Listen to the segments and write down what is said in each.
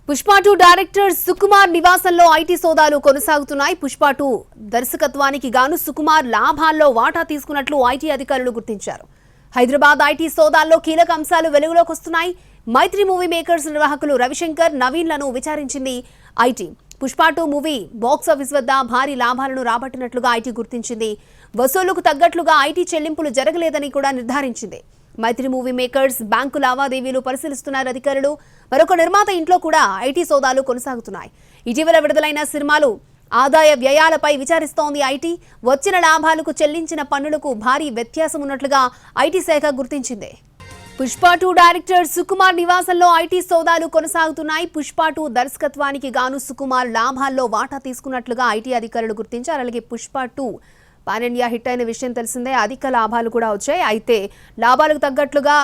Pushpa 2 director Sukumar నివాసంలో IT సోదాలు కొనసాగుతున్నాయి. పుష్ప 2 దర్శకత్వానికి గాను సుకుమార్ లాభాల్లో వాటా తీసుకున్నట్లు ఐటీ అధికారులు గుర్తించారు. హైదరాబాద్ ఐటీ సోదాల్లో కీలక అంశాలు వెలుగులోకి వస్తున్నాయి. మైత్రి మూవీ మేకర్స్ నిర్వాహకులు రవిశంకర్, నవీన్లను విచారించింది ఐటీ. పుష్ప 2 మూవీ బాక్సాఫీస్ వద్ద భారీ లాభాలను రాబట్టినట్లుగా ఐటీ గుర్తించింది. వసూలుకు తగ్గట్లుగా ఐటీ చెల్లింపులు జరగలేదని కూడా నిర్ధారించింది. మైత్రి మూవీ మేకర్స్ బ్యాంకు లావాదేవీలు పరిశీలిస్తున్నారు అధికారులు. మరొక నిర్మాత ఇంట్లో కూడా ఐటీ సోదాలు కొనసాగుతున్నాయి. ఇటీవల విడుదలైన సినిమాలు ఆదాయ వ్యయాలపై విచారిస్తోంది ఐటీ. వచ్చిన లాభాలకు చెల్లించిన పన్నులకు భారీ వ్యత్యాసం ఉన్నట్లుగా ఐటీ శాఖ గుర్తించింది. పుష్ప 2 డైరెక్టర్ సుకుమార్ నివాసంలో ఐటీ సోదాలు కొనసాగుతున్నాయి. పుష్ప 2 దర్శకత్వానికి గాను సుకుమార్ లాభాల్లో వాటా తీసుకున్నట్లుగా ఐటీ అధికారులు గుర్తించారు. అలాగే పుష్ప 2 పాన్ ఇండియా హిట్ అయిన విషయం తెలిసిందే. అధిక లాభాలు కూడా వచ్చాయి. అయితే లాభాలకు తగ్గట్లుగా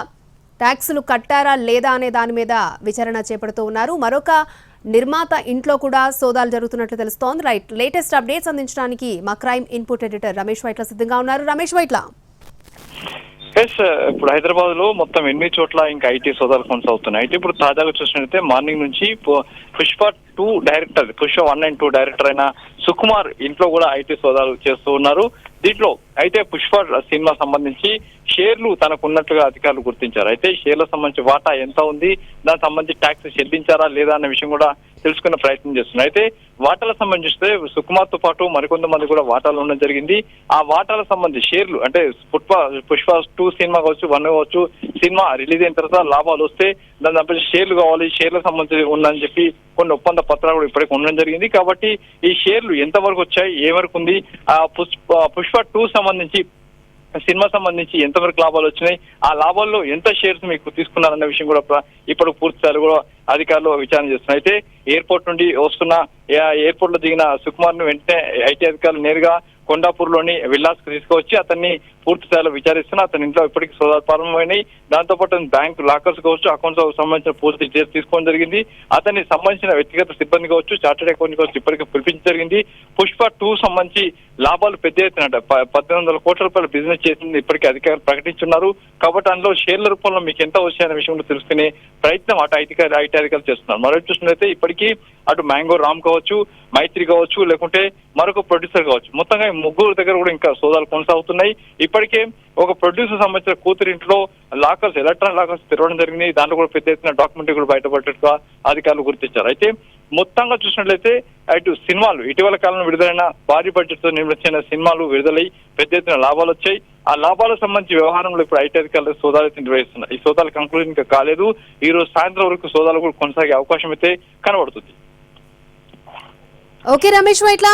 ట్యాక్సులు కట్టారా లేదా అనే దాని మీద విచారణ చేపడుతూ ఉన్నారు. మరొక నిర్మాత ఇంట్లో కూడా సోదాలు జరుగుతున్నట్లు తెలుస్తోంది. రైట్, లేటెస్ట్ అప్డేట్స్ అందించడానికి మా crime input editor Ramesh Vaitla సిద్ధంగా ఉన్నారు. రమేష్ వైట్ల, ఇప్పుడు హైదరాబాద్ లో మొత్తం 8 చోట్ల ఇంకా ఐటీ సోదాలు కొనసాగుతున్నాయి. అయితే ఇప్పుడు తాజాగా చూసినట్లయితే మార్నింగ్ నుంచి Pushpa 2 director, Pushpa 1 and 2 director అయిన సుకుమార్ ఇంట్లో కూడా ఐటీ సోదాలు చేస్తూ ఉన్నారు. దీంట్లో అయితే పుష్ప సినిమా సంబంధించి షేర్లు తనకు ఉన్నట్లుగా అధికారులు గుర్తించారు. అయితే షేర్లకు సంబంధించి వాటా ఎంత ఉంది, దానికి సంబంధించి ట్యాక్స్ చెల్లించారా లేదా అనే విషయం కూడా తెలుసుకునే ప్రయత్నం చేస్తున్నారు. అయితే వాటాలకు సంబంధిస్తే సుకుమార్ తో పాటు మరికొంతమంది కూడా వాటాలు ఉండడం జరిగింది. ఆ వాటాలకు సంబంధించి షేర్లు అంటే పుష్ప 2 సినిమా కావచ్చు, 1 కావచ్చు, సినిమా రిలీజ్ అయిన తర్వాత లాభాలు వస్తే దాని సంబంధించి షేర్లు కావాలి, షేర్లకు సంబంధించి ఉందని చెప్పి కొన్ని ఒప్పంద పత్రాలు కూడా ఇప్పటికి ఉండడం జరిగింది. కాబట్టి ఈ షేర్లు ఎంత వరకు వచ్చాయి, ఏ వరకు ఉంది, ఆ పుష్ప 2 సంబంధించి సినిమా సంబంధించి ఎంతవరకు లాభాలు వచ్చినాయి, ఆ లాభాల్లో ఎంత షేర్స్ మీకు తీసుకున్నారన్న విషయం కూడా ఇప్పుడు పూర్తి స్థాయిలో కూడా అధికారులు విచారణ చేస్తున్నారు. అయితే ఎయిర్పోర్ట్ నుండి వస్తున్న ఎయిర్పోర్ట్ లో దిగిన సుకుమార్ ను వెంటనే ఐటీ అధికారులు నేరుగా కొండాపూర్లోని విల్లాస్ కు తీసుకువచ్చి అతన్ని పూర్తి స్థాయిలో విచారిస్తున్నా. అతని ఇంట్లో ఇప్పటికీ సోదాలు ప్రారంభమైనాయి. దాంతోపాటు బ్యాంక్ లాకర్స్ కావచ్చు, అకౌంట్స్ సంబంధించిన పూర్తి డీటెయిల్స్ తీసుకోవడం జరిగింది. అతనికి సంబంధించిన వ్యక్తిగత సిబ్బంది కావచ్చు, చార్టెడ్ అకౌంట్ కావచ్చు ఇప్పటికీ పిలిపించడం జరిగింది. పుష్ప 2 సంబంధించి లాభాలు పెద్ద ఎత్తున 1800 కోట్ల రూపాయలు బిజినెస్ చేసింది ఇప్పటికీ అధికారులు ప్రకటించున్నారు. కాబట్టి అందులో షేర్ల రూపంలో మీకు ఎంత వచ్చాయనే విషయంలో తెలుసుకునే ప్రయత్నం అటు ఐటీ అధికారులు చేస్తున్నారు. మరో చూసినట్లయితే ఇప్పటికీ అటు మ్యాంగో రామ్ కావచ్చు, మైత్రి కావచ్చు, లేకుంటే మరొక ప్రొడ్యూసర్ కావచ్చు, మొత్తంగా 3 దగ్గర కూడా ఇంకా సోదాలు కొనసాగుతున్నాయి. ఇప్పటికే ఒక ప్రొడ్యూసర్ సంబంధించిన కూతురింట్లో లాకర్స్, ఎలక్ట్రానిక్ లాకర్స్ తెరవడం జరిగింది. దాంట్లో కూడా పెద్ద ఎత్తున డాక్యుమెంటరీ కూడా బయటపడ్డట్టుగా అధికారులు గుర్తించారు. అయితే మొత్తంగా చూసినట్లయితే అటు సినిమాలు ఇటీవల కాలంలో విడుదలైన భారీ బడ్జెట్ తో నిర్మించిన సినిమాలు విడుదలై పెద్ద ఎత్తున లాభాలు వచ్చాయి. ఆ లాభాలకు సంబంధించి వ్యవహారంలో ఇప్పుడు ఐటీ అధికారులు సోదాలు నిర్వహిస్తున్నారు. ఈ సోదాలు కంక్లూజన్ ఇంకా కాలేదు. ఈ రోజు సాయంత్రం వరకు సోదాలు కూడా కొనసాగే అవకాశం అయితే కనబడుతుంది. ఓకే రమేష్ వైట్ల.